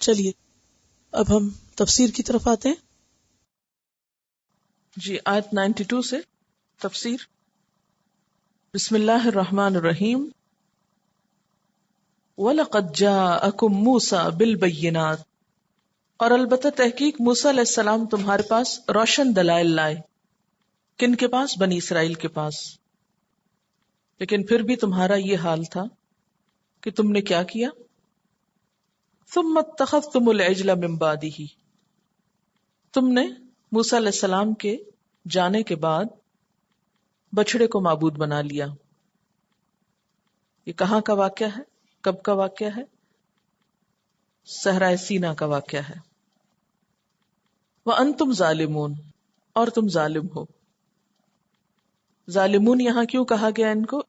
چلیے اب ہم تفسیر کی طرف آتے ہیں. جی آیت 92 سے تفسیر. بسم اللہ الرحمن الرحیم. وَلَقَدْ جَاءَكُمْ مُوسَى بِالْبَيِّنَاتِ، اور البتہ تحقیق موسیٰ علیہ السلام تمہارے پاس روشن دلائل لائے. کن کے پاس؟ بنی اسرائیل کے پاس. لیکن پھر بھی تمہارا یہ حال تھا کہ تم نے کیا کیا؟ ثُمَّ اتَّخَذْتُمُ الْعِجْلَ مِن بَعْدِهِ، تم نے موسیٰ علیہ السلام کے جانے کے بعد بچڑے کو معبود بنا لیا. یہ کہاں کا واقعہ ہے؟ کب کا واقعہ ہے؟ صحرائے سینا کا واقعہ ہے. وَأَنْتُمْ ظَالِمُونَ، اور تم ظالم ہو. ظالمون یہاں کیوں کہا گیا ان کو؟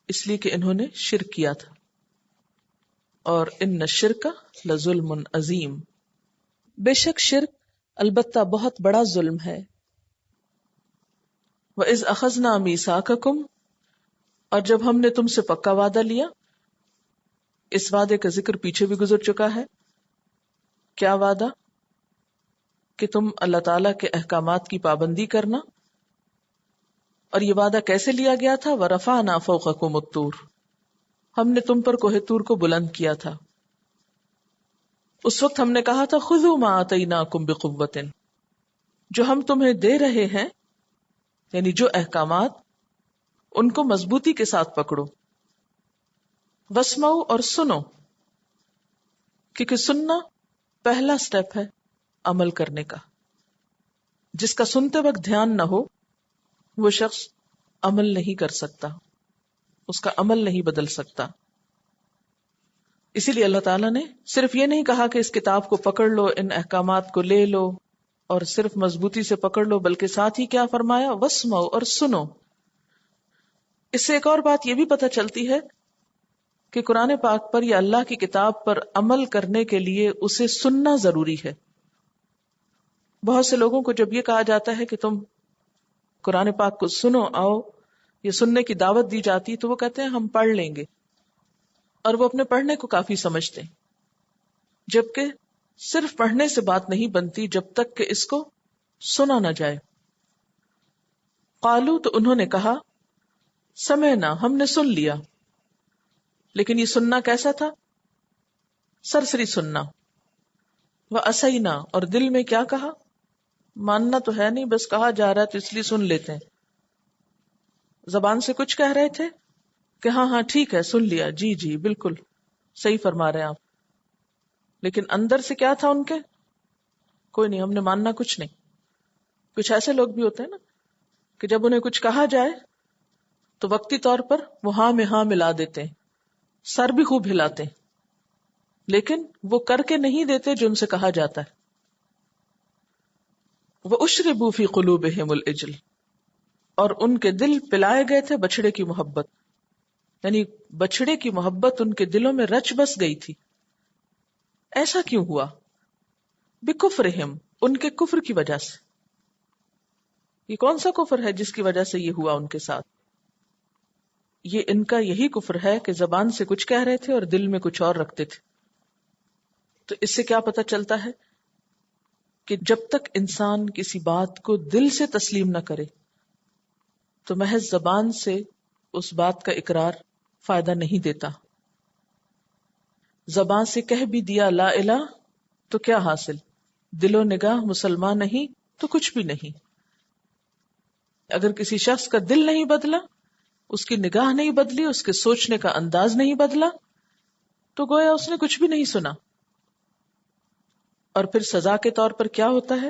اس لیے کہ انہوں نے شرک کیا تھا، اور ان الشرک لظلم عظیم، بے شک شرک البتہ بہت بڑا ظلم ہے. وَإِذْ أَخَذْنَا مِيثَاقَكُمْ، اور جب ہم نے تم سے پکا وعدہ لیا. اس وعدے کا ذکر پیچھے بھی گزر چکا ہے. کیا وعدہ؟ کہ تم اللہ تعالیٰ کے احکامات کی پابندی کرنا. اور یہ وعدہ کیسے لیا گیا تھا؟ وَرَفَعْنَا فَوْقَكُمُ الطُّورَ، ہم نے تم پر کوہ طور کو بلند کیا تھا. اس وقت ہم نے کہا تھا خُذُوا مَا آتَيْنَاكُمْ بِقُوَّةٍ، جو ہم تمہیں دے رہے ہیں، یعنی جو احکامات، ان کو مضبوطی کے ساتھ پکڑو. وَاسْمَعُوا، اور سنو، کیونکہ سننا پہلا سٹیپ ہے عمل کرنے کا. جس کا سنتے وقت دھیان نہ ہو وہ شخص عمل نہیں کر سکتا، اس کا عمل نہیں بدل سکتا. اسی لیے اللہ تعالیٰ نے صرف یہ نہیں کہا کہ اس کتاب کو پکڑ لو، ان احکامات کو لے لو اور صرف مضبوطی سے پکڑ لو، بلکہ ساتھ ہی کیا فرمایا؟ وَاسْمَعُوا، اور سنو. اس سے ایک اور بات یہ بھی پتہ چلتی ہے کہ قرآن پاک پر یا اللہ کی کتاب پر عمل کرنے کے لیے اسے سننا ضروری ہے. بہت سے لوگوں کو جب یہ کہا جاتا ہے کہ تم قرآن پاک کو سنو، آؤ، یہ سننے کی دعوت دی جاتی، تو وہ کہتے ہیں ہم پڑھ لیں گے، اور وہ اپنے پڑھنے کو کافی سمجھتے ہیں. جبکہ صرف پڑھنے سے بات نہیں بنتی جب تک کہ اس کو سنا نہ جائے. قالو، تو انہوں نے کہا، سمعنا، ہم نے سن لیا. لیکن یہ سننا کیسا تھا؟ سرسری سننا. وَأَسَيْنَا، اور دل میں کیا کہا؟ ماننا تو ہے نہیں، بس کہا جا رہا ہے تو اس لیے سن لیتے ہیں. زبان سے کچھ کہہ رہے تھے کہ ہاں ہاں ٹھیک ہے، سن لیا، جی جی بالکل صحیح فرما رہے ہیں آپ. لیکن اندر سے کیا تھا ان کے؟ کوئی نہیں، ہم نے ماننا کچھ نہیں. کچھ ایسے لوگ بھی ہوتے ہیں نا کہ جب انہیں کچھ کہا جائے تو وقتی طور پر وہ ہاں میں ہاں ملا دیتے ہیں، سر بھی خوب ہلاتے ہیں، لیکن وہ کر کے نہیں دیتے جو ان سے کہا جاتا ہے. وَأُشْرِبُوا فِي قُلُوبِهِمُ الْعِجْلَ، اور ان کے دل پلائے گئے تھے بچڑے کی محبت، یعنی بچڑے کی محبت ان کے دلوں میں رچ بس گئی تھی. ایسا کیوں ہوا؟ بِكُفْرِهِمْ، ان کے کفر کی وجہ سے. یہ کون سا کفر ہے جس کی وجہ سے یہ ہوا ان کے ساتھ؟ یہ ان کا یہی کفر ہے کہ زبان سے کچھ کہہ رہے تھے اور دل میں کچھ اور رکھتے تھے. تو اس سے کیا پتہ چلتا ہے کہ جب تک انسان کسی بات کو دل سے تسلیم نہ کرے تو محض زبان سے اس بات کا اقرار فائدہ نہیں دیتا. زبان سے کہہ بھی دیا لا الہ تو کیا حاصل؟ دل و نگاہ مسلمان نہیں تو کچھ بھی نہیں. اگر کسی شخص کا دل نہیں بدلا، اس کی نگاہ نہیں بدلی، اس کے سوچنے کا انداز نہیں بدلا، تو گویا اس نے کچھ بھی نہیں سنا. اور پھر سزا کے طور پر کیا ہوتا ہے؟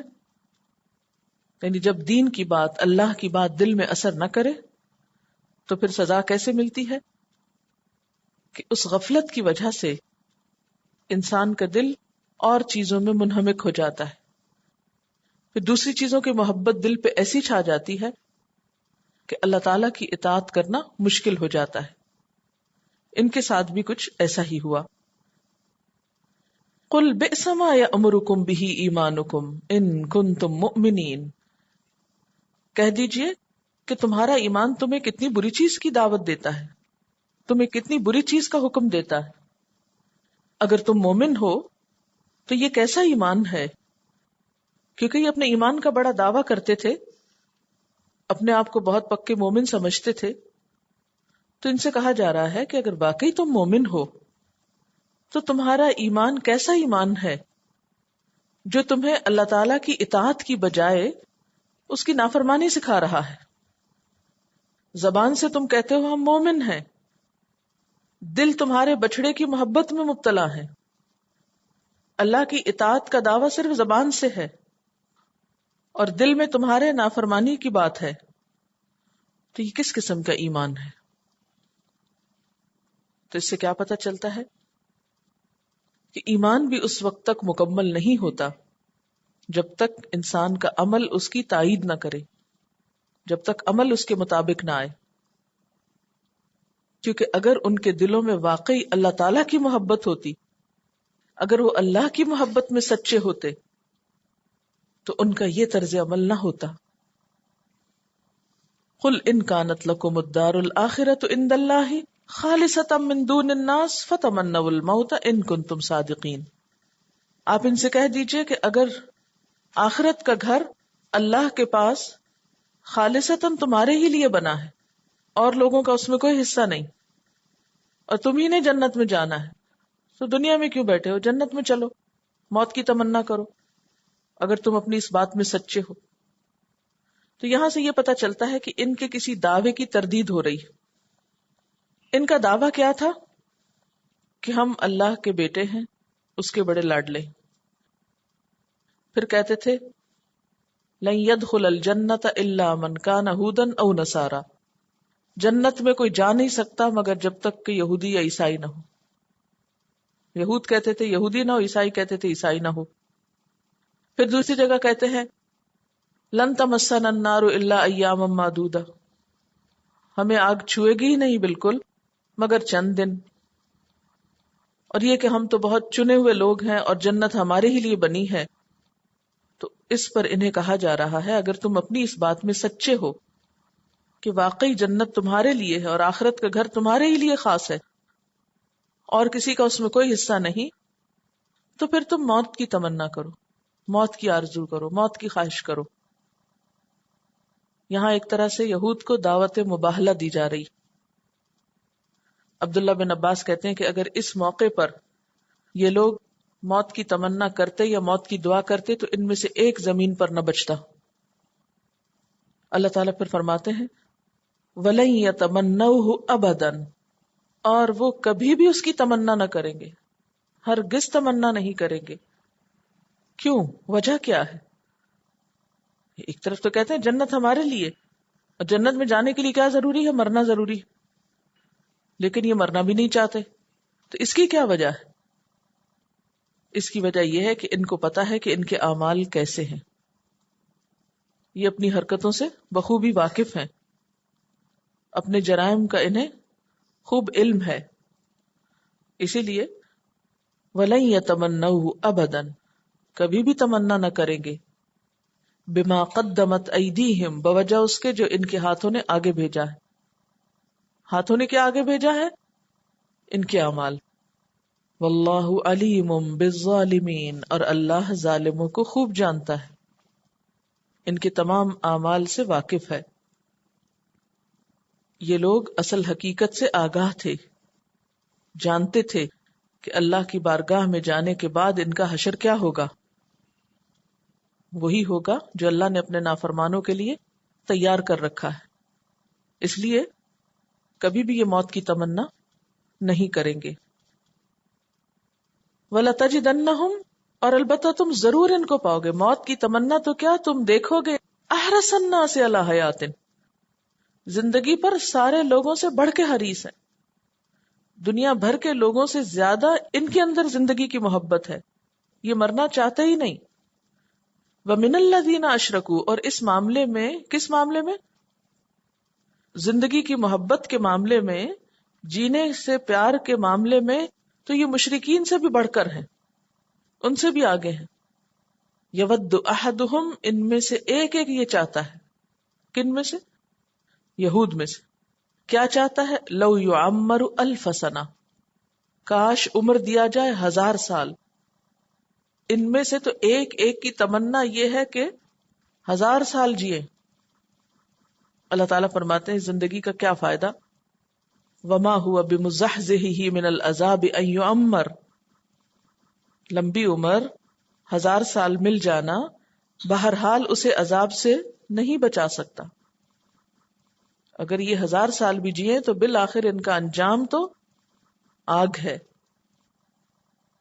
یعنی جب دین کی بات، اللہ کی بات دل میں اثر نہ کرے تو پھر سزا کیسے ملتی ہے؟ کہ اس غفلت کی وجہ سے انسان کا دل اور چیزوں میں منہمک ہو جاتا ہے. پھر دوسری چیزوں کی محبت دل پہ ایسی چھا جاتی ہے کہ اللہ تعالیٰ کی اطاعت کرنا مشکل ہو جاتا ہے. ان کے ساتھ بھی کچھ ایسا ہی ہوا. قُلْ بِئْسَ مَا يَأْمُرُكُمْ بِهِ إِيمَانُكُمْ إِن كُنتُم مُؤْمِنِينَ، کہہ دیجئے کہ تمہارا ایمان تمہیں کتنی بری چیز کی دعوت دیتا ہے، تمہیں کتنی بری چیز کا حکم دیتا ہے. اگر تم مومن ہو تو یہ کیسا ایمان ہے؟ کیونکہ یہ اپنے ایمان کا بڑا دعویٰ کرتے تھے، اپنے آپ کو بہت پکے مومن سمجھتے تھے. تو ان سے کہا جا رہا ہے کہ اگر واقعی تم مومن ہو تو تمہارا ایمان کیسا ایمان ہے جو تمہیں اللہ تعالی کی اطاعت کی بجائے اس کی نافرمانی سکھا رہا ہے. زبان سے تم کہتے ہو ہم مومن ہیں، دل تمہارے بچڑے کی محبت میں مبتلا ہے. اللہ کی اطاعت کا دعویٰ صرف زبان سے ہے اور دل میں تمہارے نافرمانی کی بات ہے. تو یہ کس قسم کا ایمان ہے؟ تو اس سے کیا پتہ چلتا ہے کہ ایمان بھی اس وقت تک مکمل نہیں ہوتا جب تک انسان کا عمل اس کی تائید نہ کرے، جب تک عمل اس کے مطابق نہ آئے. کیونکہ اگر ان کے دلوں میں واقعی اللہ تعالیٰ کی محبت ہوتی، اگر وہ اللہ کی محبت میں سچے ہوتے تو ان کا یہ طرز عمل نہ ہوتا. قل ان کانت لکم الدار الآخرۃ عند اللہ خالصۃ من دون الناس فتمنوا الموت ان کنتم صادقین. آپ ان سے کہہ دیجئے کہ اگر آخرت کا گھر اللہ کے پاس خالصتاً تمہارے ہی لیے بنا ہے اور لوگوں کا اس میں کوئی حصہ نہیں، اور تم ہی نے جنت میں جانا ہے، تو دنیا میں کیوں بیٹھے ہو؟ جنت میں چلو، موت کی تمنا کرو اگر تم اپنی اس بات میں سچے ہو. تو یہاں سے یہ پتا چلتا ہے کہ ان کے کسی دعوے کی تردید ہو رہی. ان کا دعویٰ کیا تھا کہ ہم اللہ کے بیٹے ہیں، اس کے بڑے لاڈلے. پھر کہتے تھے لن يدخل الجنت الا من كان هودا او نصارى، جنت میں کوئی جا نہیں سکتا مگر جب تک کہ یہودی یا عیسائی نہ ہو. یہود کہتے تھے یہودی نہ ہو، عیسائی کہتے تھے عیسائی نہ ہو. پھر دوسری جگہ کہتے ہیں لن تمسنا النار الا ایاما معدودہ، ہمیں آگ چھوئے گی ہی نہیں بالکل مگر چند دن. اور یہ کہ ہم تو بہت چنے ہوئے لوگ ہیں اور جنت ہمارے ہی لیے بنی ہے. تو اس پر انہیں کہا جا رہا ہے اگر تم اپنی اس بات میں سچے ہو کہ واقعی جنت تمہارے لیے ہے اور آخرت کا گھر تمہارے ہی لیے خاص ہے اور کسی کا اس میں کوئی حصہ نہیں، تو پھر تم موت کی تمنا کرو، موت کی آرزو کرو، موت کی خواہش کرو. یہاں ایک طرح سے یہود کو دعوت مباہلہ دی جا رہی. عبداللہ بن عباس کہتے ہیں کہ اگر اس موقع پر یہ لوگ موت کی تمنا کرتے یا موت کی دعا کرتے تو ان میں سے ایک زمین پر نہ بچتا. اللہ تعالیٰ پھر فرماتے ہیں وَلَن يَتَمَنَّوْهُ أَبَدًا، اور وہ کبھی بھی اس کی تمنا نہ کریں گے، ہرگز تمنا نہیں کریں گے. کیوں؟ وجہ کیا ہے؟ ایک طرف تو کہتے ہیں جنت ہمارے لیے، اور جنت میں جانے کے لیے کیا ضروری ہے؟ مرنا ضروری ہے. لیکن یہ مرنا بھی نہیں چاہتے. تو اس کی کیا وجہ ہے؟ اس کی وجہ یہ ہے کہ ان کو پتا ہے کہ ان کے اعمال کیسے ہیں. یہ اپنی حرکتوں سے بخوبی واقف ہیں، اپنے جرائم کا انہیں خوب علم ہے. اسی لیے وَلَن يَتَمَنَّوْهُ أَبَدًا، کبھی بھی تمنا نہ کریں گے. بِمَا قَدَّمَتْ أَيْدِيهِمْ، بوجہ اس کے جو ان کے ہاتھوں نے آگے بھیجا ہے. ہاتھوں نے کیا آگے بھیجا ہے؟ ان کے اعمال. وَاللَّهُ عَلِيمٌ بِالظَّالِمِينَ، اور اللہ ظالموں کو خوب جانتا ہے، ان کے تمام اعمال سے واقف ہے. یہ لوگ اصل حقیقت سے آگاہ تھے، جانتے تھے کہ اللہ کی بارگاہ میں جانے کے بعد ان کا حشر کیا ہوگا. وہی ہوگا جو اللہ نے اپنے نافرمانوں کے لیے تیار کر رکھا ہے. اس لیے کبھی بھی یہ موت کی تمنا نہیں کریں گے. وَلَتَجِدَنَّهُمْ، اور البتہ تم ضرور ان کو پاؤ گے. موت کی تمنا تو کیا، تم دیکھو گے احرص الناس علی حیات، زندگی پر سارے لوگوں سے بڑھ کے حریص ہیں. دنیا بھر کے لوگوں سے زیادہ ان کے اندر زندگی کی محبت ہے، یہ مرنا چاہتے ہی نہیں. وَمِنَ الَّذِينَ أَشْرَكُوا، اور اس معاملے میں، کس معاملے میں؟ زندگی کی محبت کے معاملے میں، جینے سے پیار کے معاملے میں تو یہ مشرکین سے بھی بڑھ کر ہیں، ان سے بھی آگے ہیں. یود احدہم، ان میں سے ایک ایک یہ چاہتا ہے. کن میں سے؟ یہود میں سے. کیا چاہتا ہے؟ لو یعمر 1000 سنہ، کاش عمر دیا جائے 1000 سال. ان میں سے تو ایک ایک کی تمنا یہ ہے کہ 1000 سال جیے. اللہ تعالیٰ فرماتے ہیں زندگی کا کیا فائدہ؟ وما هو بمزحزحه من العذاب ان يعمر. لمبی عمر 1000 سال مل جانا بہرحال اسے عذاب سے نہیں بچا سکتا. اگر یہ 1000 سال بھی جیے تو بالآخر ان کا انجام تو آگ ہے.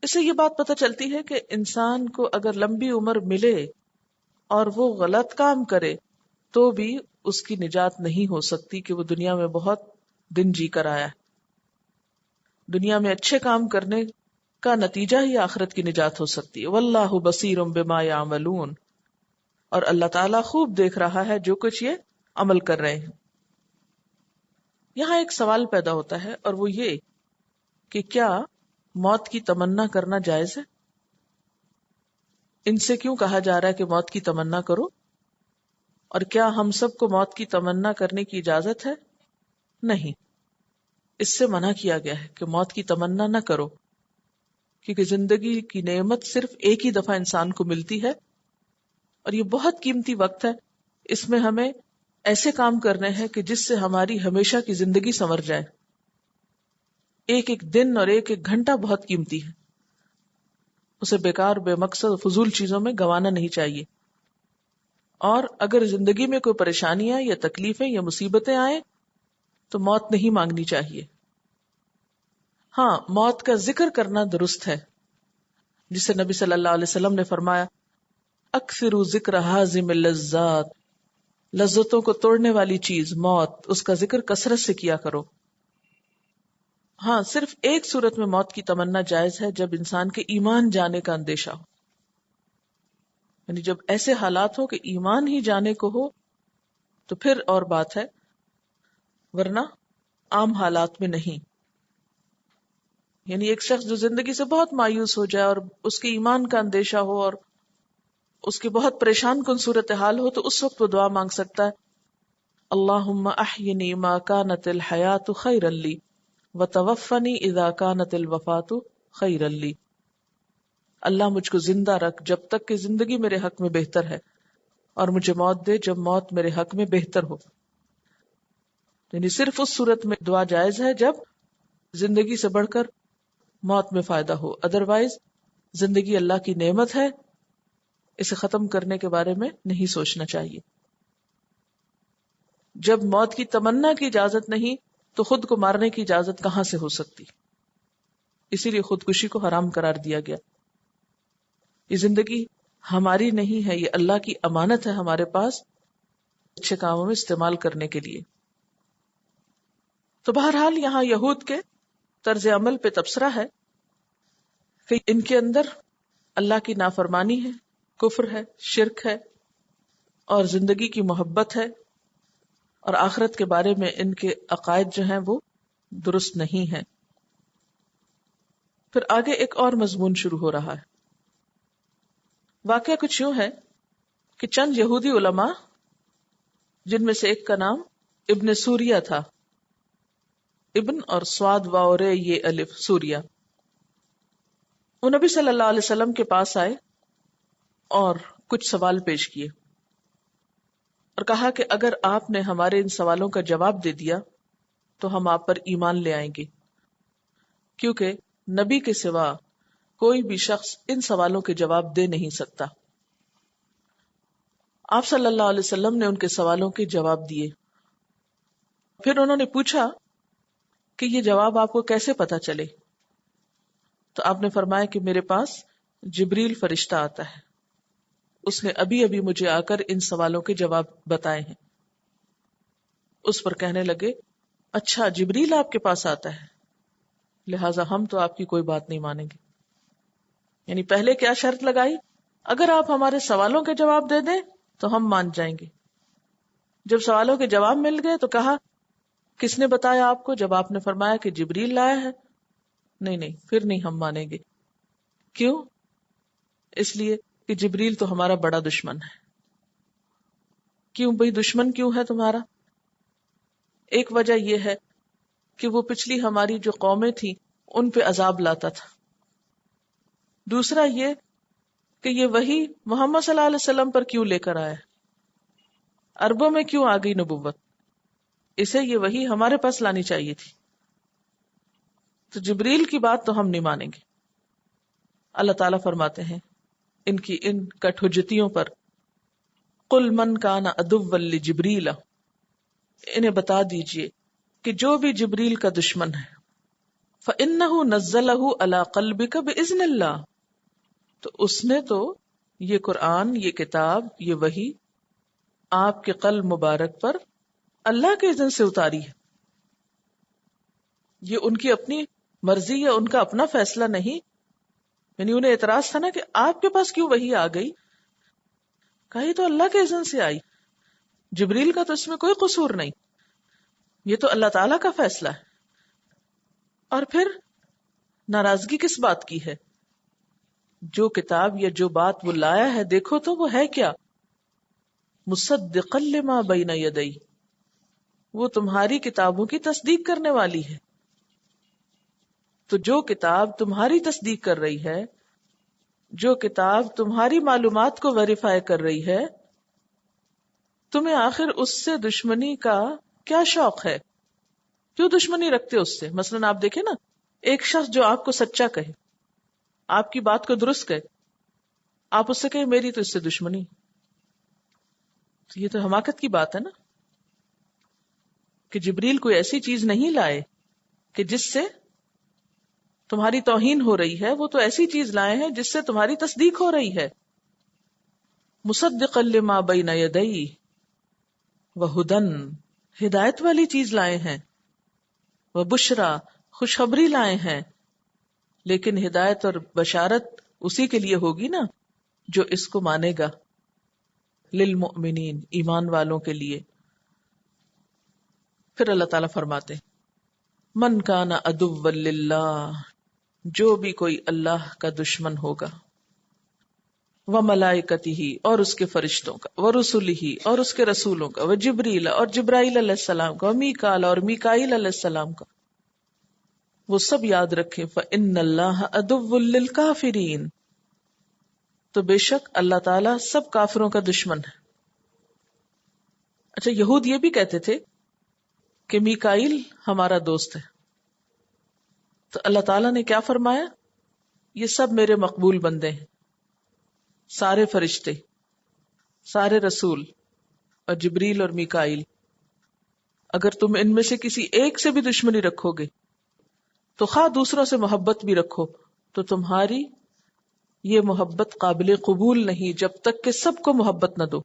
اس سے یہ بات پتہ چلتی ہے کہ انسان کو اگر لمبی عمر ملے اور وہ غلط کام کرے تو بھی اس کی نجات نہیں ہو سکتی کہ وہ دنیا میں بہت دن جی کر آیا ہے. دنیا میں اچھے کام کرنے کا نتیجہ ہی آخرت کی نجات ہو سکتی ہے. واللہ بصیر بما یعملون. اور اللہ تعالیٰ خوب دیکھ رہا ہے جو کچھ یہ عمل کر رہے ہیں. یہاں ایک سوال پیدا ہوتا ہے اور وہ یہ کہ کیا موت کی تمنا کرنا جائز ہے؟ ان سے کیوں کہا جا رہا ہے کہ موت کی تمنا کرو؟ اور کیا ہم سب کو موت کی تمنا کرنے کی اجازت ہے؟ نہیں. اس سے منع کیا گیا ہے کہ موت کی تمنا نہ کرو، کیونکہ زندگی کی نعمت صرف ایک ہی دفعہ انسان کو ملتی ہے اور یہ بہت قیمتی وقت ہے. اس میں ہمیں ایسے کام کرنے ہیں کہ جس سے ہماری ہمیشہ کی زندگی سنور جائے. ایک ایک دن اور ایک ایک گھنٹہ بہت قیمتی ہے، اسے بیکار بے مقصد فضول چیزوں میں گنوانا نہیں چاہیے. اور اگر زندگی میں کوئی پریشانیاں یا تکلیفیں یا مصیبتیں آئیں تو موت نہیں مانگنی چاہیے. ہاں، موت کا ذکر کرنا درست ہے، جسے نبی صلی اللہ علیہ وسلم نے فرمایا اکثروا ذکر ہاضم اللذات. لذتوں کو توڑنے والی چیز موت، اس کا ذکر کثرت سے کیا کرو. ہاں، صرف ایک صورت میں موت کی تمنا جائز ہے، جب انسان کے ایمان جانے کا اندیشہ ہو. یعنی جب ایسے حالات ہو کہ ایمان ہی جانے کو ہو تو پھر اور بات ہے، ورنہ عام حالات میں نہیں. یعنی ایک شخص جو زندگی سے بہت مایوس ہو جائے اور اس کے ایمان کا اندیشہ ہو اور اس کی بہت پریشان کن صورتحال ہو تو اس وقت وہ دعا مانگ سکتا ہے اللہم احینی ما کانت الحیات خیرا لی وتوفنی اذا کانت الوفات خیرا لی. اللہ مجھ کو زندہ رکھ جب تک کہ زندگی میرے حق میں بہتر ہے، اور مجھے موت دے جب موت میرے حق میں بہتر ہو. یعنی صرف اس صورت میں دعا جائز ہے جب زندگی سے بڑھ کر موت میں فائدہ ہو. ادروائز زندگی اللہ کی نعمت ہے، اسے ختم کرنے کے بارے میں نہیں سوچنا چاہیے. جب موت کی تمنا کی اجازت نہیں تو خود کو مارنے کی اجازت کہاں سے ہو سکتی؟ اسی لیے خودکشی کو حرام قرار دیا گیا. یہ زندگی ہماری نہیں ہے، یہ اللہ کی امانت ہے ہمارے پاس اچھے کاموں میں استعمال کرنے کے لیے. تو بہرحال یہاں یہود کے طرز عمل پہ تبصرہ ہے کہ ان کے اندر اللہ کی نافرمانی ہے، کفر ہے، شرک ہے اور زندگی کی محبت ہے، اور آخرت کے بارے میں ان کے عقائد جو ہیں وہ درست نہیں ہیں. پھر آگے ایک اور مضمون شروع ہو رہا ہے. واقعہ کچھ یوں ہے کہ چند یہودی علماء، جن میں سے ایک کا نام ابن سوریہ تھا، ابن اور سواد واو رے یہ الف سوریہ، وہ نبی صلی اللہ علیہ وسلم کے پاس آئے اور کچھ سوال پیش کیے اور کہا کہ اگر آپ نے ہمارے ان سوالوں کا جواب دے دیا تو ہم آپ پر ایمان لے آئیں گے، کیونکہ نبی کے سوا کوئی بھی شخص ان سوالوں کے جواب دے نہیں سکتا. آپ صلی اللہ علیہ وسلم نے ان کے سوالوں کے جواب دیے. پھر انہوں نے پوچھا کہ یہ جواب آپ کو کیسے پتا چلے؟ تو آپ نے فرمایا کہ میرے پاس جبریل فرشتہ آتا ہے، اس نے ابھی ابھی مجھے آ کر ان سوالوں کے جواب بتائے ہیں. اس پر کہنے لگے اچھا جبریل آپ کے پاس آتا ہے، لہٰذا ہم تو آپ کی کوئی بات نہیں مانیں گے. یعنی پہلے کیا شرط لگائی؟ اگر آپ ہمارے سوالوں کے جواب دے دیں تو ہم مان جائیں گے. جب سوالوں کے جواب مل گئے تو کہا کس نے بتایا آپ کو؟ جب آپ نے فرمایا کہ جبریل لایا ہے، نہیں پھر نہیں ہم مانیں گے. کیوں؟ اس لیے کہ جبریل تو ہمارا بڑا دشمن ہے. کیوں بھئی دشمن کیوں ہے تمہارا؟ ایک وجہ یہ ہے کہ وہ پچھلی ہماری جو قومیں تھیں ان پہ عذاب لاتا تھا. دوسرا یہ کہ یہ وحی محمد صلی اللہ علیہ وسلم پر کیوں لے کر آیا، عربوں میں کیوں آ گئی نبوت، اسے یہ وحی ہمارے پاس لانی چاہیے تھی. تو جبریل کی بات تو ہم نہیں مانیں گے. اللہ تعالیٰ فرماتے ہیں ان کی ان کٹ حجتیوں پر، قل من کان عدوا لجبریل، انہیں بتا دیجئے کہ جو بھی جبریل کا دشمن ہے، فإنہ نزلہ علی قلبک بإذن اللہ، تو اس نے تو یہ قرآن، یہ کتاب، یہ وحی آپ کے قلب مبارک پر اللہ کے اذن سے اتاری ہے. یہ ان کی اپنی مرضی یا ان کا اپنا فیصلہ نہیں. یعنی انہیں اعتراض تھا نا کہ آپ کے پاس کیوں وحی آ گئی، کہا یہ تو اللہ کے اذن سے آئی، جبریل کا تو اس میں کوئی قصور نہیں، یہ تو اللہ تعالیٰ کا فیصلہ ہے. اور پھر ناراضگی کس بات کی ہے؟ جو کتاب یا جو بات وہ لایا ہے دیکھو تو وہ ہے کیا، مصدقا لما بین یدی، وہ تمہاری کتابوں کی تصدیق کرنے والی ہے. تو جو کتاب تمہاری تصدیق کر رہی ہے، جو کتاب تمہاری معلومات کو ویریفائی کر رہی ہے، تمہیں آخر اس سے دشمنی کا کیا شوق ہے؟ کیوں دشمنی رکھتے اس سے؟ مثلا آپ دیکھیں نا، ایک شخص جو آپ کو سچا کہے، آپ کی بات کو درست کہے، آپ اس سے کہیں میری تو اس سے دشمنی، تو یہ تو حماقت کی بات ہے نا. کہ جبریل کوئی ایسی چیز نہیں لائے کہ جس سے تمہاری توہین ہو رہی ہے، وہ تو ایسی چیز لائے ہیں جس سے تمہاری تصدیق ہو رہی ہے. مصدقا لما بین یدی وہدن، ہدایت والی چیز لائے ہیں، وبشرا، خوشخبری لائے ہیں. لیکن ہدایت اور بشارت اسی کے لیے ہوگی نا جو اس کو مانے گا، للمؤمنین، ایمان والوں کے لیے. پھر اللہ تعالیٰ فرماتے من کان عدوا للہ، جو بھی کوئی اللہ کا دشمن ہوگا، وملائکتہ، اور اس کے فرشتوں کا، ورسلہ، اور اس کے رسولوں کا، وجبریل، اور جبرائیل علیہ السلام کا، ومیکال، اور میکائیل علیہ السلام کا، وہ سب یاد رکھیں فإن اللہ عدو للکافرین، تو بے شک اللہ تعالیٰ سب کافروں کا دشمن ہے. اچھا، یہود یہ بھی کہتے تھے کہ میکائیل ہمارا دوست ہے، تو اللہ تعالیٰ نے کیا فرمایا؟ یہ سب میرے مقبول بندے ہیں، سارے فرشتے، سارے رسول، اور جبریل اور میکائیل. اگر تم ان میں سے کسی ایک سے بھی دشمنی رکھو گے تو خواہ دوسروں سے محبت بھی رکھو تو تمہاری یہ محبت قابل قبول نہیں جب تک کہ سب کو محبت نہ دو،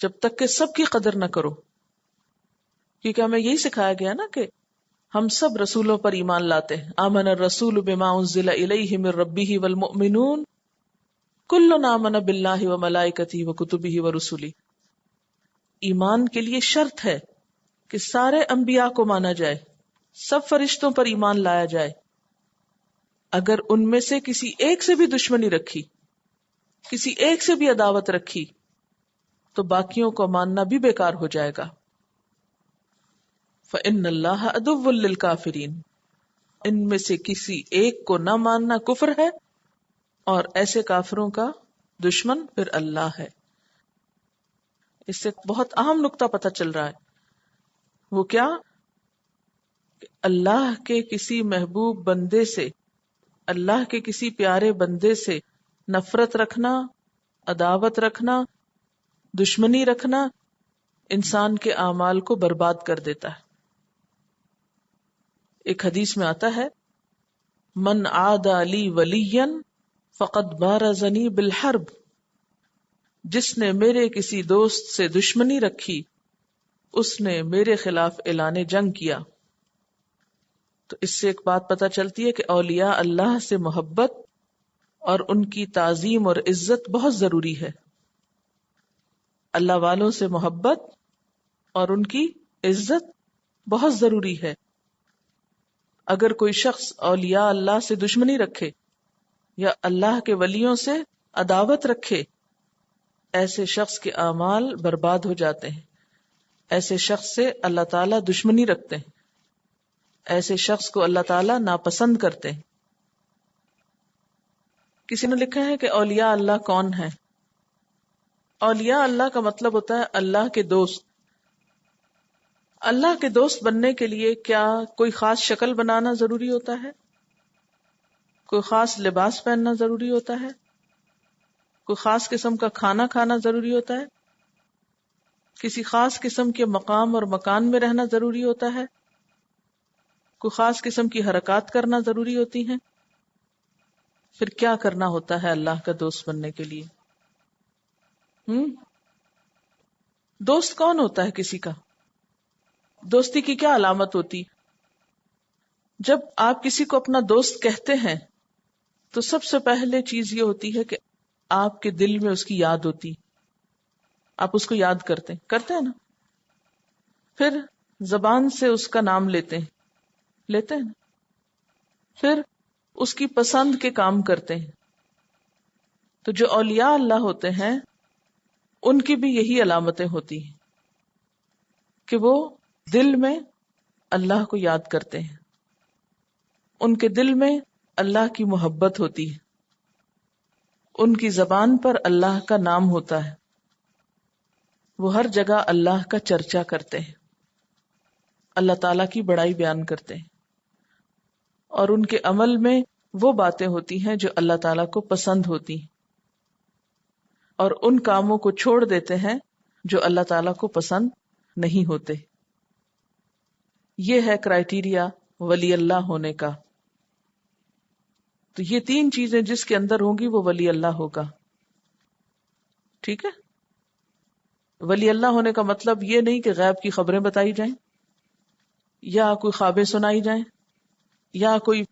جب تک کہ سب کی قدر نہ کرو. کیونکہ ہمیں یہی سکھایا گیا نا کہ ہم سب رسولوں پر ایمان لاتے ہیں. آمن الرسول بما انزل الیہ من ربہ والمؤمنون کل آمن باللہ وملائکتہ وکتبہ ورسلہ. ایمان کے لیے شرط ہے کہ سارے انبیاء کو مانا جائے، سب فرشتوں پر ایمان لایا جائے. اگر ان میں سے کسی ایک سے بھی دشمنی رکھی، کسی ایک سے بھی عداوت رکھی، تو باقیوں کو ماننا بھی بیکار ہو جائے گا. فَإِنَّ اللَّهَ عَدُوٌّ لِّلْكَافِرِينَ، ان میں سے کسی ایک کو نہ ماننا کفر ہے، اور ایسے کافروں کا دشمن پھر اللہ ہے. اس سے بہت اہم نقطہ پتہ چل رہا ہے. وہ کیا؟ کہ اللہ کے کسی محبوب بندے سے، اللہ کے کسی پیارے بندے سے نفرت رکھنا، عداوت رکھنا، دشمنی رکھنا انسان کے اعمال کو برباد کر دیتا ہے. ایک حدیث میں آتا ہے من عادى لی ولیا فقد بارزنی بالحرب، جس نے میرے کسی دوست سے دشمنی رکھی اس نے میرے خلاف اعلان جنگ کیا. تو اس سے ایک بات پتہ چلتی ہے کہ اولیاء اللہ سے محبت اور ان کی تعظیم اور عزت بہت ضروری ہے. اللہ والوں سے محبت اور ان کی عزت بہت ضروری ہے. اگر کوئی شخص اولیاء اللہ سے دشمنی رکھے یا اللہ کے ولیوں سے عداوت رکھے، ایسے شخص کے اعمال برباد ہو جاتے ہیں. ایسے شخص سے اللہ تعالیٰ دشمنی رکھتے ہیں، ایسے شخص کو اللہ تعالیٰ ناپسند کرتے ہیں. کسی نے لکھا ہے کہ اولیاء اللہ کون ہے؟ اولیاء اللہ کا مطلب ہوتا ہے اللہ کے دوست. اللہ کے دوست بننے کے لیے کیا کوئی خاص شکل بنانا ضروری ہوتا ہے؟ کوئی خاص لباس پہننا ضروری ہوتا ہے؟ کوئی خاص قسم کا کھانا کھانا ضروری ہوتا ہے؟ کسی خاص قسم کے مقام اور مکان میں رہنا ضروری ہوتا ہے؟ کوئی خاص قسم کی حرکات کرنا ضروری ہوتی ہیں؟ پھر کیا کرنا ہوتا ہے اللہ کا دوست بننے کے لیے؟ دوست کون ہوتا ہے کسی کا؟ دوستی کی کیا علامت ہوتی؟ جب آپ کسی کو اپنا دوست کہتے ہیں تو سب سے پہلے چیز یہ ہوتی ہے کہ آپ کے دل میں اس کی یاد ہوتی، آپ اس کو یاد کرتے ہیں نا. پھر زبان سے اس کا نام لیتے ہیں نا. پھر اس کی پسند کے کام کرتے ہیں. تو جو اولیاء اللہ ہوتے ہیں ان کی بھی یہی علامتیں ہوتی ہیں کہ وہ دل میں اللہ کو یاد کرتے ہیں، ان کے دل میں اللہ کی محبت ہوتی ہے، ان کی زبان پر اللہ کا نام ہوتا ہے، وہ ہر جگہ اللہ کا چرچا کرتے ہیں، اللہ تعالیٰ کی بڑائی بیان کرتے ہیں، اور ان کے عمل میں وہ باتیں ہوتی ہیں جو اللہ تعالیٰ کو پسند ہوتی ہیں، اور ان کاموں کو چھوڑ دیتے ہیں جو اللہ تعالیٰ کو پسند نہیں ہوتے. یہ ہے کرائیٹیریا ولی اللہ ہونے کا. تو یہ 3 چیزیں جس کے اندر ہوں گی وہ ولی اللہ ہوگا. ٹھیک ہے؟ ولی اللہ ہونے کا مطلب یہ نہیں کہ غیب کی خبریں بتائی جائیں، یا کوئی خوابیں سنائی جائیں، یا کوئی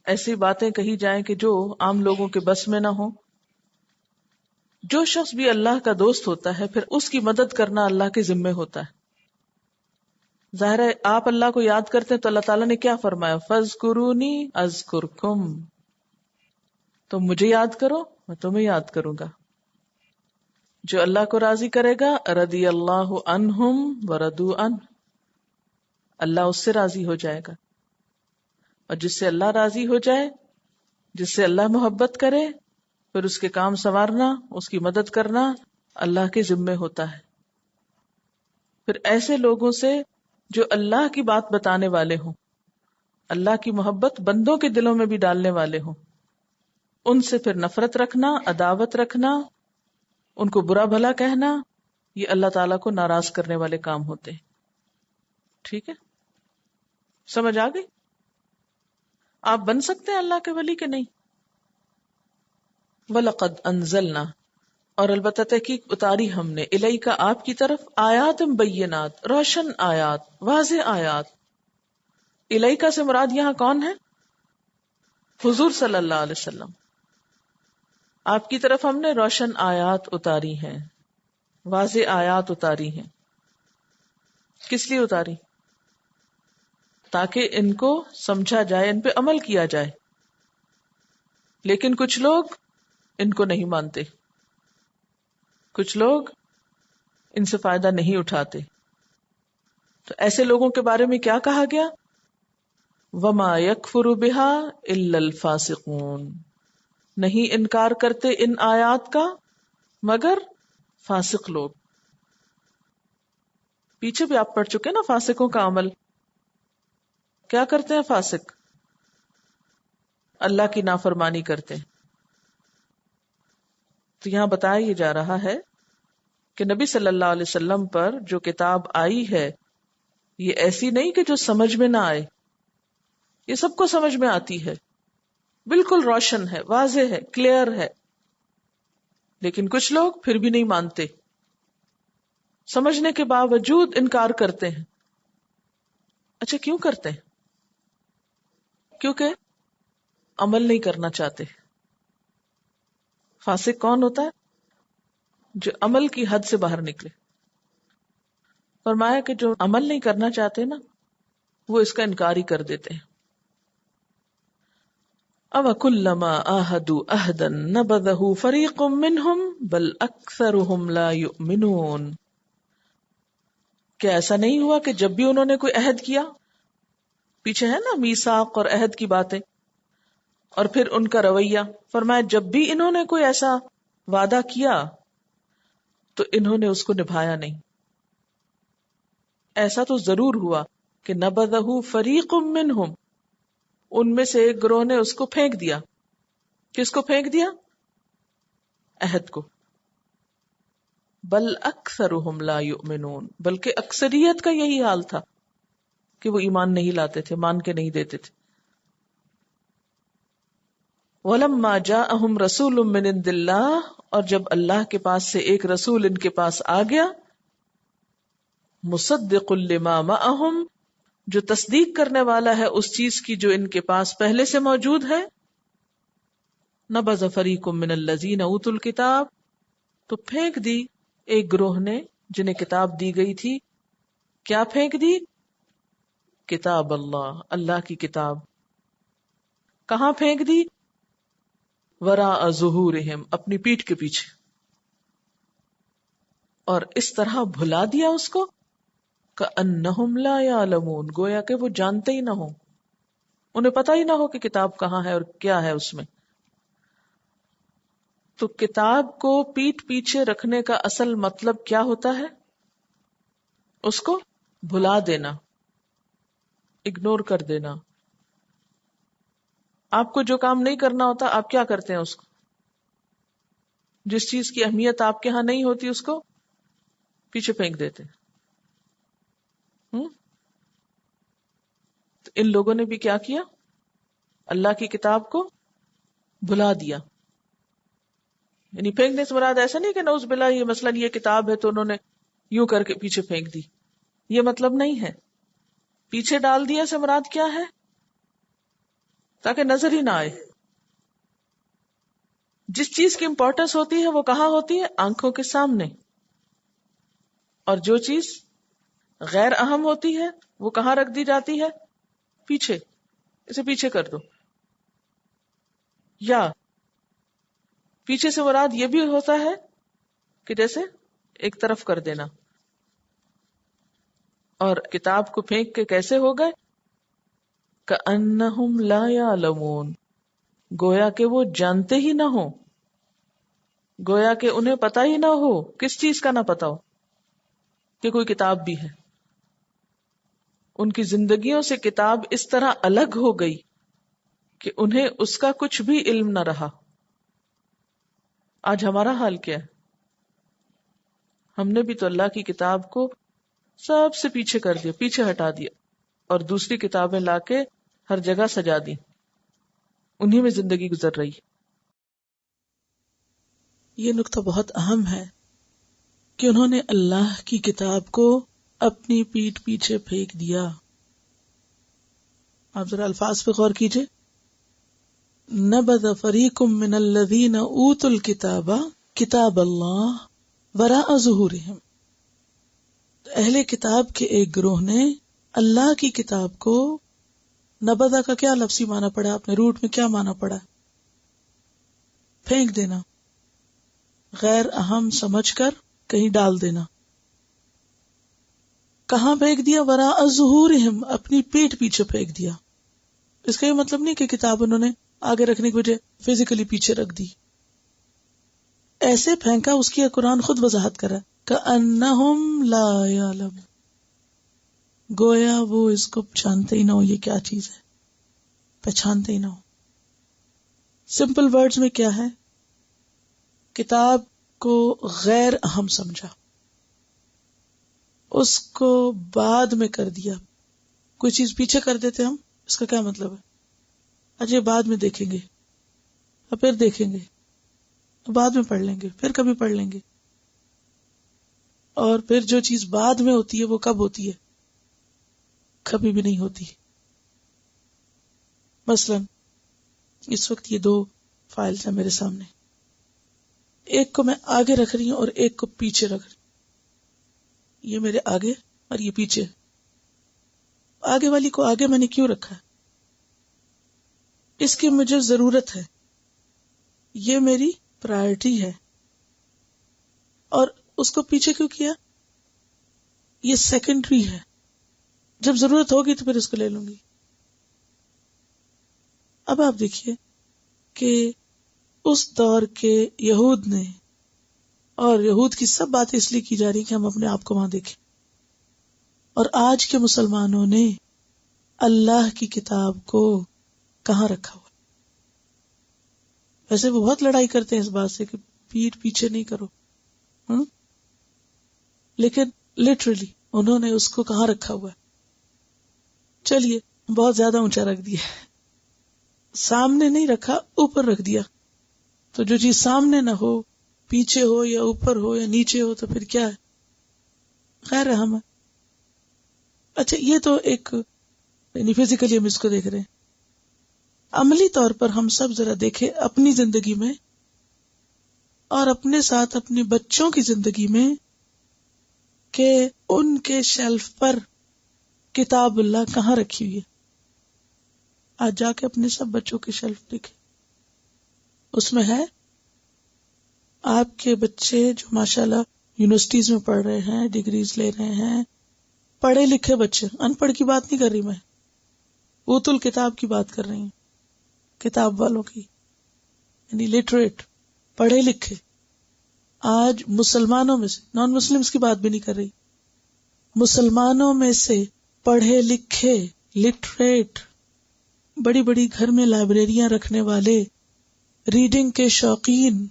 ایسی باتیں کہی جائیں کہ جو عام لوگوں کے بس میں نہ ہوں. جو شخص بھی اللہ کا دوست ہوتا ہے پھر اس کی مدد کرنا اللہ کے ذمے ہوتا ہے. ظاہر ہے آپ اللہ کو یاد کرتے ہیں تو اللہ تعالیٰ نے کیا فرمایا؟ فَاذْكُرُونِي أَذْكُرْكُمْ، تم مجھے یاد کرو میں تمہیں یاد کروں گا. جو اللہ کو راضی کرے گا رضی اللہ عنہم ورضوا عنہ، اللہ اس سے راضی ہو جائے گا. اور جس سے اللہ راضی ہو جائے، جس سے اللہ محبت کرے، پھر اس کے کام سنوارنا، اس کی مدد کرنا اللہ کے ذمے ہوتا ہے. پھر ایسے لوگوں سے جو اللہ کی بات بتانے والے ہوں، اللہ کی محبت بندوں کے دلوں میں بھی ڈالنے والے ہوں، ان سے پھر نفرت رکھنا، عداوت رکھنا، ان کو برا بھلا کہنا، یہ اللہ تعالیٰ کو ناراض کرنے والے کام ہوتے ہیں. ٹھیک ہے؟ سمجھ آ گئی؟ آپ بن سکتے ہیں اللہ کے ولی کے نہیں؟ وَلَقَدْ أَنزَلْنَا، اور البتہ تحقیق اتاری ہم نے، الیک آپ کی طرف، آیات بینات، روشن آیات، واضح آیات. الیک سے مراد یہاں کون ہے؟ حضور صلی اللہ علیہ وسلم. آپ کی طرف ہم نے روشن آیات اتاری ہیں، واضح آیات اتاری ہیں. کس لیے اتاری؟ تاکہ ان کو سمجھا جائے، ان پہ عمل کیا جائے. لیکن کچھ لوگ ان کو نہیں مانتے، کچھ لوگ ان سے فائدہ نہیں اٹھاتے. تو ایسے لوگوں کے بارے میں کیا کہا گیا؟ وَمَا يَكْفُرُ بِهَا إِلَّا الْفَاسِقُونَ، نہیں انکار کرتے ان آیات کا مگر فاسق لوگ. پیچھے بھی آپ پڑھ چکے نا فاسقوں کا عمل. کیا کرتے ہیں فاسق؟ اللہ کی نافرمانی کرتے ہیں. تو یہاں بتایا یہ جا رہا ہے کہ نبی صلی اللہ علیہ وسلم پر جو کتاب آئی ہے یہ ایسی نہیں کہ جو سمجھ میں نہ آئے، یہ سب کو سمجھ میں آتی ہے، بالکل روشن ہے، واضح ہے، کلیئر ہے. لیکن کچھ لوگ پھر بھی نہیں مانتے، سمجھنے کے باوجود انکار کرتے ہیں. اچھا کیوں کرتے ہیں؟ کیونکہ عمل نہیں کرنا چاہتے. فاسق کون ہوتا ہے؟ جو عمل کی حد سے باہر نکلے. فرمایا کہ جو عمل نہیں کرنا چاہتے نا وہ اس کا انکار ہی کر دیتے ہیں. أَوَكُلَّمَا عَاهَدُوا عَهْدًا نَبَذَهُ فَرِيقٌ مِّنْهُمْ بَلْ أَكْثَرُهُمْ لَا يُؤْمِنُونَ. کیا ایسا نہیں ہوا کہ جب بھی انہوں نے کوئی عہد کیا، پیچھے ہے نا میثاق اور عہد کی باتیں، اور پھر ان کا رویہ، فرمایا جب بھی انہوں نے کوئی ایسا وعدہ کیا تو انہوں نے اس کو نبھایا نہیں. ایسا تو ضرور ہوا کہ نبذہ فریق منہم، ان میں سے ایک گروہ نے اس کو پھینک دیا. کس کو پھینک دیا؟ عہد کو. بل اکثرہم لا یؤمنون، بلکہ اکثریت کا یہی حال تھا کہ وہ ایمان نہیں لاتے تھے، مان کے نہیں دیتے تھے. وَلَمَّا جَاءَهُمْ رَسُولٌ مِّنْ عِندِ اللَّهِ، اور جب اللہ کے پاس سے ایک رسول ان کے پاس آ گیا، مُصَدِّقٌ لِّمَا مَعَهُمْ، جو تصدیق کرنے والا ہے اس چیز کی جو ان کے پاس پہلے سے موجود ہے، نَبَذَ فَرِيقٌ مِّنَ الَّذِينَ أُوتُوا الْكِتَابَ، تو پھینک دی ایک گروہ نے جنہیں کتاب دی گئی تھی. کیا پھینک دی؟ کتاب اللہ، اللہ کی کتاب. کہاں پھینک دی؟ وراء ظہورہم، اپنی پیٹھ کے پیچھے. اور اس طرح بھلا دیا اس کو کأنہم لا یعلمون، گویا کہ وہ جانتے ہی نہ ہو، انہیں پتہ ہی نہ ہو کہ کتاب کہاں ہے اور کیا ہے اس میں. تو کتاب کو پیٹھ پیچھے رکھنے کا اصل مطلب کیا ہوتا ہے؟ اس کو بھلا دینا، اگنور کر دینا. آپ کو جو کام نہیں کرنا ہوتا آپ کیا کرتے ہیں؟ اس کو، جس چیز کی اہمیت آپ کے ہاں نہیں ہوتی اس کو پیچھے پھینک دیتے. تو ان لوگوں نے بھی کیا کیا؟ اللہ کی کتاب کو بھلا دیا. یعنی پھینکنے سے مراد ایسا نہیں کہ نعوذ باللہ یہ مثلاً یہ کتاب ہے تو انہوں نے یوں کر کے پیچھے پھینک دی، یہ مطلب نہیں ہے. پیچھے ڈال دیا سے مراد کیا ہے؟ تاکہ نظر ہی نہ آئے. جس چیز کی امپورٹنس ہوتی ہے وہ کہاں ہوتی ہے؟ آنکھوں کے سامنے. اور جو چیز غیر اہم ہوتی ہے وہ کہاں رکھ دی جاتی ہے؟ پیچھے. اسے پیچھے کر دو. یا پیچھے سے مراد یہ بھی ہوتا ہے کہ جیسے ایک طرف کر دینا. اور کتاب کو پھینک کے کیسے ہو گئے؟ کأنہم لا یعلمون، گویا کہ وہ جانتے ہی نہ ہو، گویا کہ انہیں پتہ ہی نہ ہو. کس چیز کا نہ پتہ ہو؟ کہ کوئی کتاب بھی ہے. ان کی زندگیوں سے کتاب اس طرح الگ ہو گئی کہ انہیں اس کا کچھ بھی علم نہ رہا. آج ہمارا حال کیا ہے؟ ہم نے بھی تو اللہ کی کتاب کو سب سے پیچھے کر دیا، پیچھے ہٹا دیا، اور دوسری کتابیں لا کے ہر جگہ سجا دی. انہی میں زندگی گزر رہی. یہ نقطہ بہت اہم ہے کہ انہوں نے اللہ کی کتاب کو اپنی پیٹھ پیچھے پھینک دیا. آپ ذرا الفاظ پہ غور کیجئے. نبذ فریق من الذین اوتوا الکتاب کتاب اللہ وراء ظہورہم، اہل کتاب کے ایک گروہ نے اللہ کی کتاب کو، نبذہ کا کیا لفظی معنی پڑا؟ اپنے روٹ میں کیا معنی پڑا؟ پھینک دینا، غیر اہم سمجھ کر کہیں ڈال دینا. کہاں پھینک دیا؟ وراء ظہورہم، اپنی پیٹھ پیچھے پھینک دیا. اس کا یہ مطلب نہیں کہ کتاب انہوں نے آگے رکھنے کی وجہ فزیکلی پیچھے رکھ دی. ایسے پھینکا، اس کی قرآن خود وضاحت کر رہا ہے کأنہم لا یعلم، گویا وہ اس کو پہچانتے ہی نہ ہو یہ کیا چیز ہے، پہچانتے ہی نہ ہو. سمپل ورڈز میں کیا ہے؟ کتاب کو غیر اہم سمجھا، اس کو بعد میں کر دیا. کوئی چیز پیچھے کر دیتے ہم، اس کا کیا مطلب ہے؟ اجے بعد میں دیکھیں گے، اور پھر دیکھیں گے، بعد میں پڑھ لیں گے، پھر کبھی پڑھ لیں گے. اور پھر جو چیز بعد میں ہوتی ہے وہ کب ہوتی ہے؟ کبھی بھی نہیں ہوتی. مثلا اس وقت یہ 2 فائلز ہیں میرے سامنے، ایک کو میں آگے رکھ رہی ہوں اور ایک کو پیچھے رکھ رہی ہوں. یہ میرے آگے اور یہ پیچھے. آگے والی کو آگے میں نے کیوں رکھا ہے؟ اس کی مجھے ضرورت ہے، یہ میری پرائرٹی ہے. اور اس کو پیچھے کیوں کیا؟ یہ سیکنڈری ہے، جب ضرورت ہوگی تو پھر اس کو لے لوں گی. اب آپ دیکھیے کہ اس دور کے یہود نے، اور یہود کی سب باتیں اس لیے کی جا رہی کہ ہم اپنے آپ کو وہاں دیکھیں، اور آج کے مسلمانوں نے اللہ کی کتاب کو کہاں رکھا ہوا؟ ویسے وہ بہت لڑائی کرتے ہیں اس بات سے کہ پیٹھ پیچھے نہیں کرو، لیکن لٹرلی انہوں نے اس کو کہاں رکھا ہوا ہے؟ چلیے بہت زیادہ اونچا رکھ دیا، سامنے نہیں رکھا، اوپر رکھ دیا. تو جو چیز سامنے نہ ہو، پیچھے ہو یا اوپر ہو یا نیچے ہو، تو پھر کیا ہے؟ خیر رحم ہے. اچھا یہ تو ایک یعنی فزیکلی ہم اس کو دیکھ رہے ہیں. عملی طور پر ہم سب ذرا دیکھیں اپنی زندگی میں اور اپنے ساتھ اپنے بچوں کی زندگی میں کہ ان کے شیلف پر کتاب اللہ کہاں رکھی ہوئی ہے. آج جا کے اپنے سب بچوں کے شیلف دیکھیں، اس میں ہے. آپ کے بچے جو ماشاءاللہ یونیورسٹیز میں پڑھ رہے ہیں، ڈگریز لے رہے ہیں، پڑھے لکھے بچے، ان پڑھ کی بات نہیں کر رہی میں، اوت الکتاب کی بات کر رہی ہوں، کتاب والوں کی، یعنی لٹریٹ، پڑھے لکھے. آج مسلمانوں میں سے، نان مسلمز کی بات بھی نہیں کر رہی، مسلمانوں میں سے پڑھے لکھے لٹریٹ، بڑی بڑی گھر میں لائبریریاں رکھنے والے، ریڈنگ کے شوقین،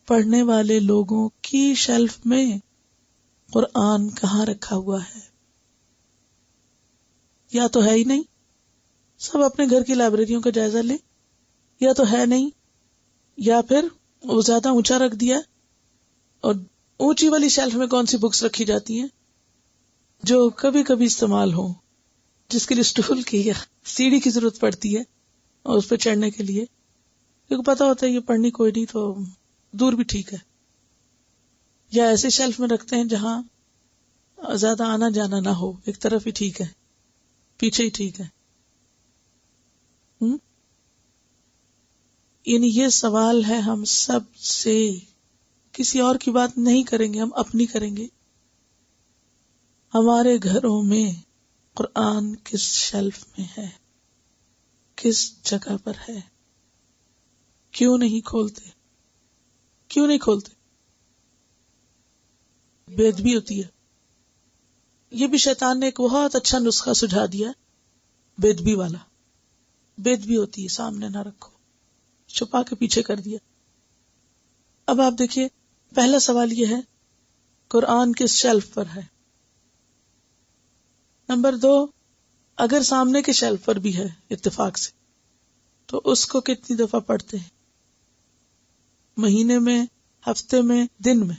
پڑھنے والے لوگوں کی شیلف میں قرآن کہاں رکھا ہوا ہے؟ یا تو ہے ہی نہیں، سب اپنے گھر کی لائبریریوں کا جائزہ لیں، یا تو ہے نہیں، یا پھر وہ زیادہ اونچا رکھ دیا. اور اونچی والی شیلف میں کون سی بکس رکھی جاتی ہیں؟ جو کبھی کبھی استعمال ہوں، جس کے لیے اسٹول کی یا سیڑھی کی ضرورت پڑتی ہے اور اس پہ چڑھنے کے لیے، کیونکہ پتا ہوتا ہے یہ پڑھنی کوئی نہیں تو دور بھی ٹھیک ہے. یا ایسے شیلف میں رکھتے ہیں جہاں زیادہ آنا جانا نہ ہو، ایک طرف ہی ٹھیک ہے، پیچھے ہی ٹھیک ہے. یعنی یہ سوال ہے ہم سب سے، کسی اور کی بات نہیں کریں گے، ہم اپنی کریں گے. ہمارے گھروں میں قرآن کس شیلف میں ہے؟ کس جگہ پر ہے؟ کیوں نہیں کھولتے؟ کیوں نہیں کھولتے؟ بے ادبی ہوتی ہے. یہ بھی شیطان نے ایک بہت اچھا نسخہ سجھا دیا، بے ادبی والا. بے ادبی ہوتی ہے، سامنے نہ رکھو، چھپا کے پیچھے کر دیا. اب آپ دیکھیے، پہلا سوال یہ ہے قرآن کس شیلف پر ہے؟ نمبر 2، اگر سامنے کے شیلف پر بھی ہے اتفاق سے تو اس کو کتنی دفعہ پڑھتے ہیں؟ مہینے میں، ہفتے میں، دن میں؟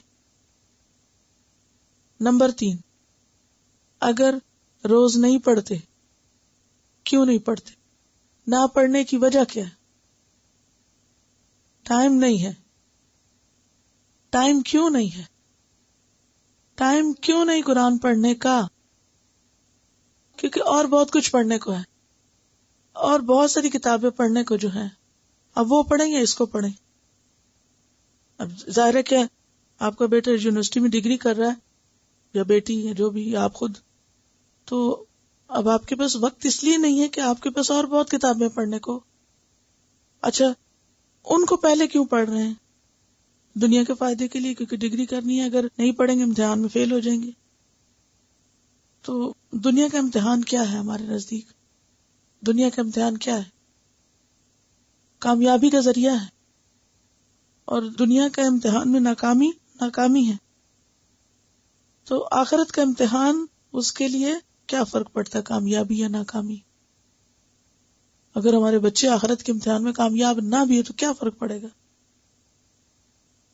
نمبر 3، اگر روز نہیں پڑھتے، کیوں نہیں پڑھتے؟ نہ پڑھنے کی وجہ کیا ہے؟ ٹائم نہیں ہے. ٹائم کیوں نہیں ہے؟ ٹائم کیوں نہیں قرآن پڑھنے کا؟ کیونکہ اور بہت کچھ پڑھنے کو ہے، اور بہت ساری کتابیں پڑھنے کو جو ہیں، اب وہ پڑھیں یا اس کو پڑھیں؟ اب ظاہر ہے کہ آپ کا بیٹا یونیورسٹی میں ڈگری کر رہا ہے یا بیٹی ہے، جو بھی آپ خود، تو اب آپ کے پاس وقت اس لیے نہیں ہے کہ آپ کے پاس اور بہت کتابیں پڑھنے کو. اچھا ان کو پہلے کیوں پڑھ رہے ہیں؟ دنیا کے فائدے کے لیے، کیونکہ ڈگری کرنی ہے، اگر نہیں پڑھیں گے امتحان میں فیل ہو جائیں گے. تو دنیا کا امتحان کیا ہے ہمارے نزدیک؟ دنیا کا امتحان کیا ہے؟ کامیابی کا ذریعہ ہے، اور دنیا کا امتحان میں ناکامی ہے. تو آخرت کا امتحان، اس کے لیے کیا فرق پڑتا ہے، کامیابی یا ناکامی؟ اگر ہمارے بچے آخرت کے امتحان میں کامیاب نہ بھی ہو تو کیا فرق پڑے گا؟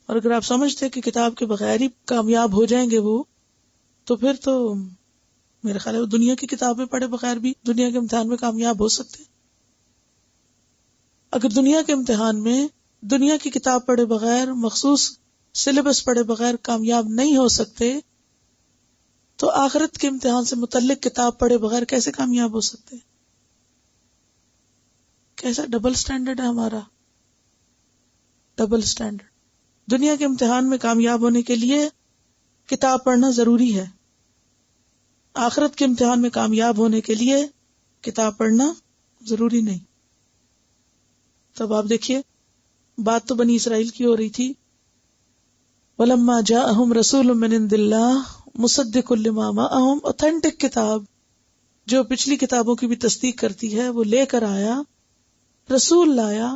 اور اگر آپ سمجھتے کہ کتاب کے بغیر ہی کامیاب ہو جائیں گے وہ، تو پھر تو میرے خیال ہے وہ دنیا کی کتابیں پڑھے بغیر بھی دنیا کے امتحان میں کامیاب ہو سکتے. اگر دنیا کے امتحان میں دنیا کی کتاب پڑھے بغیر، مخصوص سلیبس پڑھے بغیر کامیاب نہیں ہو سکتے، تو آخرت کے امتحان سے متعلق کتاب پڑھے بغیر کیسے کامیاب ہو سکتے؟ کیسا ڈبل سٹینڈرڈ ہے ہمارا، ڈبل سٹینڈرڈ. دنیا کے امتحان میں کامیاب ہونے کے لیے کتاب پڑھنا ضروری ہے، آخرت کے امتحان میں کامیاب ہونے کے لیے کتاب پڑھنا ضروری نہیں. تب آپ دیکھیے بات تو بنی اسرائیل کی ہو رہی تھی. وَلَمَّا جَاءَهُمْ رَسُولٌ مِّنْ عِندِ اللَّهِ مُصَدِّقٌ لِّمَا مَعَهُمْ، اوتھینٹک کتاب جو پچھلی کتابوں کی بھی تصدیق کرتی ہے وہ لے کر آیا، رسول لایا.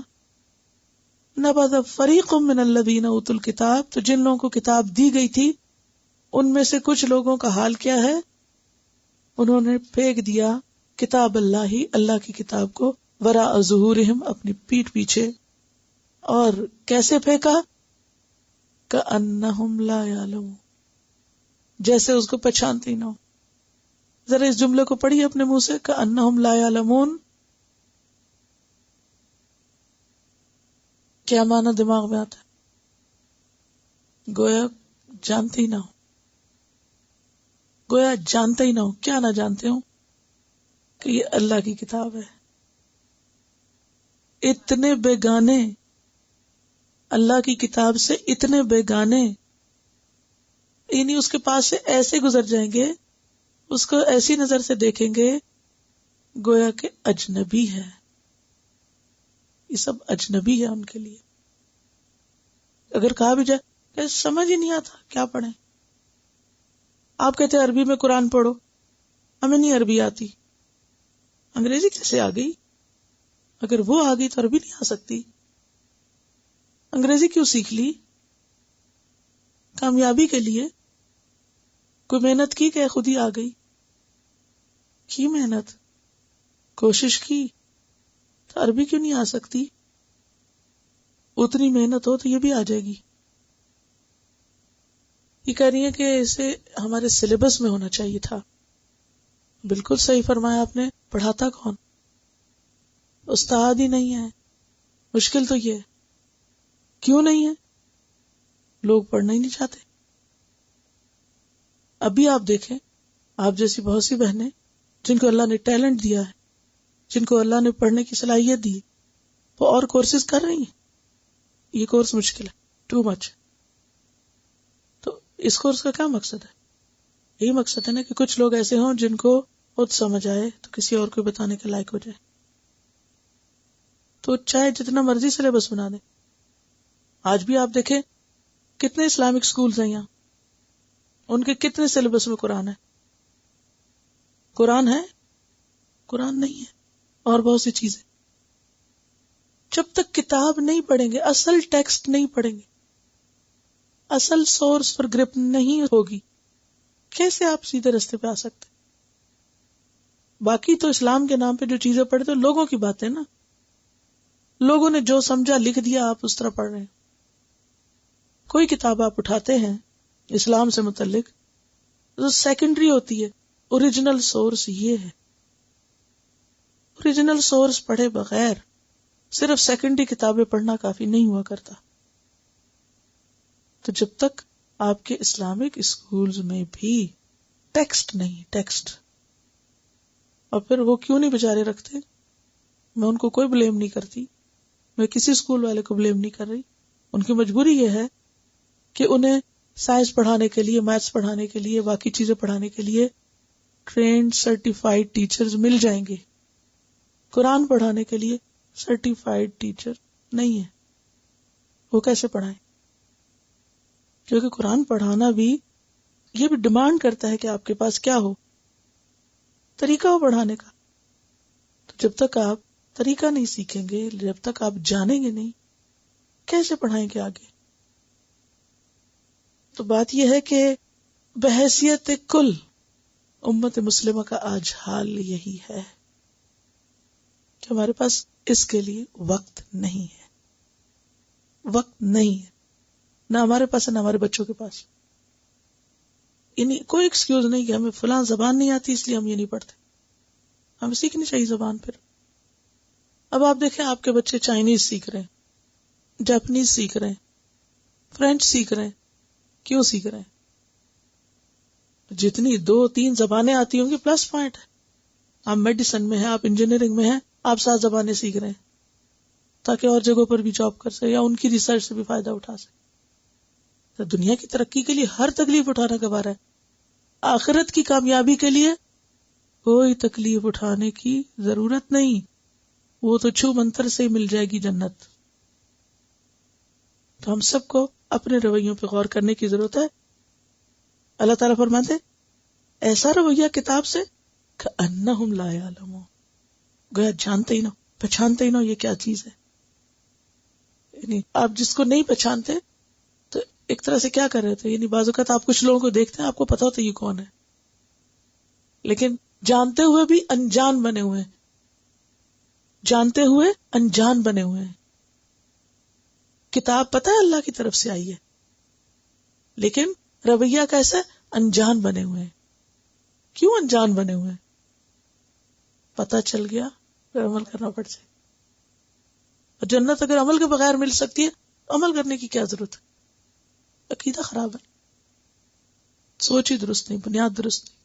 نبذ فریق من الذین اوتوا الکتاب، تو جن لوگوں کو کتاب دی گئی تھی ان میں سے کچھ لوگوں کا حال کیا ہے؟ انہوں نے پھینک دیا کتاب اللہ، اللہ کی کتاب کو، وراء ظہورہم، اپنی پیٹھ پیچھے. اور کیسے پھینکا؟ کأنہم لا یعلمون، جیسے اس کو پہچانتے ہی نہ ہو. ذرا اس جملے کو پڑھیے اپنے منہ سے، کأنہم لا یعلمون. کیا معنی دماغ میں آتا ہے؟ گویا جانتے ہی نہ ہو، گویا جانتے ہی نہ ہو. کیا نہ جانتے ہوں؟ کہ یہ اللہ کی کتاب ہے. اتنے بیگانے اللہ کی کتاب سے، اتنے بیگانے، یعنی اس کے پاس سے ایسے گزر جائیں گے، اس کو ایسی نظر سے دیکھیں گے گویا کہ اجنبی ہے. یہ سب اجنبی ہے ان کے لیے. اگر کہا بھی جائے کہ سمجھ ہی نہیں آتا کیا پڑھیں، آپ کہتے ہیں عربی میں قرآن پڑھو، ہمیں نہیں عربی آتی. انگریزی کیسے آ گئی؟ اگر وہ آ گئی تو عربی نہیں آ سکتی. انگریزی کیوں سیکھ لی؟ کامیابی کے لیے. کوئی محنت کی کہ خود ہی آ گئی؟ کی محنت، کوشش کی، تو عربی کیوں نہیں آ سکتی؟ اتنی محنت ہو تو یہ بھی آ جائے گی. یہ کہہ رہی ہے کہ اسے ہمارے سلیبس میں ہونا چاہیے تھا. بالکل صحیح فرمایا آپ نے. پڑھاتا کون؟ استاد ہی نہیں ہے. مشکل تو یہ ہے. کیوں نہیں ہے؟ لوگ پڑھنا ہی نہیں چاہتے. ابھی آپ دیکھیں، آپ جیسی بہت سی بہنیں جن کو اللہ نے ٹیلنٹ دیا ہے، جن کو اللہ نے پڑھنے کی صلاحیت دی، وہ اور کورسز کر رہی ہیں. یہ کورس مشکل ہے، ٹو مچ. تو اس کورس کا کیا مقصد ہے؟ یہی مقصد ہے نا کہ کچھ لوگ ایسے ہوں جن کو خود سمجھ آئے تو کسی اور کو بتانے کے لائق ہو جائے. تو چاہے جتنا مرضی سلیبس بنا دیں. آج بھی آپ دیکھیں کتنے اسلامک سکولز ہیں یہاں، ان کے کتنے سلیبس میں قرآن ہے؟ قرآن ہے؟ قرآن نہیں ہے. اور بہت سی چیزیں. جب تک کتاب نہیں پڑھیں گے، اصل ٹیکسٹ نہیں پڑھیں گے، اصل سورس پر گرپ نہیں ہوگی، کیسے آپ سیدھے رستے پہ آ سکتے؟ باقی تو اسلام کے نام پہ جو چیزیں پڑھتے ہیں لوگوں کی باتیں نا، لوگوں نے جو سمجھا لکھ دیا، آپ اس طرح پڑھ رہے ہیں. کوئی کتاب آپ اٹھاتے ہیں اسلام سے متعلق جو سیکنڈری ہوتی ہے، اوریجنل سورس یہ ہے. اوریجنل سورس پڑھے بغیر صرف سیکنڈری کتابیں پڑھنا کافی نہیں ہوا کرتا. تو جب تک آپ کے اسلامک اسکولز میں بھی ٹیکسٹ نہیں، ٹیکسٹ، اور پھر وہ کیوں نہیں بیچارے رکھتے؟ میں ان کو کوئی بلیم نہیں کرتی، میں کسی اسکول والے کو بلیم نہیں کر رہی. ان کی مجبوری یہ ہے کہ انہیں سائنس پڑھانے کے لیے، میتھس پڑھانے کے لیے، باقی چیزیں پڑھانے کے لیے ٹرینڈ سرٹیفائیڈ ٹیچرز مل جائیں گے. قرآن پڑھانے کے لیے سرٹیفائیڈ ٹیچر نہیں ہے. وہ کیسے پڑھائیں؟ کیونکہ قرآن پڑھانا بھی یہ بھی ڈیمانڈ کرتا ہے کہ آپ کے پاس کیا ہو، طریقہ ہو پڑھانے کا. تو جب تک آپ طریقہ نہیں سیکھیں گے، جب تک آپ جانیں گے نہیں، کیسے پڑھائیں گے آگے؟ تو بات یہ ہے کہ بحیثیت کل امت مسلمہ کا آج حال یہی ہے کہ ہمارے پاس اس کے لیے وقت نہیں ہے. وقت نہیں ہے، نہ ہمارے پاس ہے نہ ہمارے بچوں کے پاس. یعنی کوئی ایکسکیوز نہیں کہ ہمیں فلاں زبان نہیں آتی اس لیے ہم یہ نہیں پڑھتے. ہمیں سیکھنی چاہیے زبان. پھر اب آپ دیکھیں آپ کے بچے چائنیز سیکھ رہے ہیں، جاپنیز سیکھ رہے ہیں، فرینچ سیکھ رہے ہیں. کیوں سیکھ رہے ہیں؟ جتنی 2-3 زبانیں آتی ہوں گی پلس پوائنٹ ہے. آپ میڈیسن میں ہیں، آپ انجینئرنگ میں ہیں، آپ 7 زبانیں سیکھ رہے ہیں تاکہ اور جگہوں پر بھی جاب کر سکے یا ان کی ریسرچ سے بھی فائدہ اٹھا سکے. تو دنیا کی ترقی کے لیے ہر تکلیف اٹھانا گوارا ہے. آخرت کی کامیابی کے لیے کوئی تکلیف اٹھانے کی ضرورت نہیں. وہ تو چھو منتر سے ہی مل جائے گی جنت. تو ہم سب کو اپنے رویوں پہ غور کرنے کی ضرورت ہے. اللہ تعالیٰ فرماتے ایسا رویہ کتاب سے کأنہم لا یعلمون، گویا جانتے ہی نہ، پہچانتے ہی نہ یہ کیا چیز ہے. یعنی آپ جس کو نہیں پہچانتے تو ایک طرح سے کیا کر رہے تھے، یعنی بعض اوقات آپ کچھ لوگوں کو دیکھتے ہیں، آپ کو پتا ہوتا ہے یہ کون ہے، لیکن جانتے ہوئے بھی انجان بنے ہوئے ہیں، جانتے ہوئے انجان بنے ہوئے ہیں. کتاب پتہ ہے اللہ کی طرف سے آئی ہے، لیکن رویہ کیسا ہے؟ انجان بنے ہوئے ہیں. کیوں انجان بنے ہوئے ہیں؟ پتہ چل گیا پھر عمل کرنا پڑ جائے. اور جنت اگر عمل کے بغیر مل سکتی ہے تو عمل کرنے کی کیا ضرورت ہے؟ عقیدہ خراب ہے، سوچ ہی درست نہیں، بنیاد درست نہیں.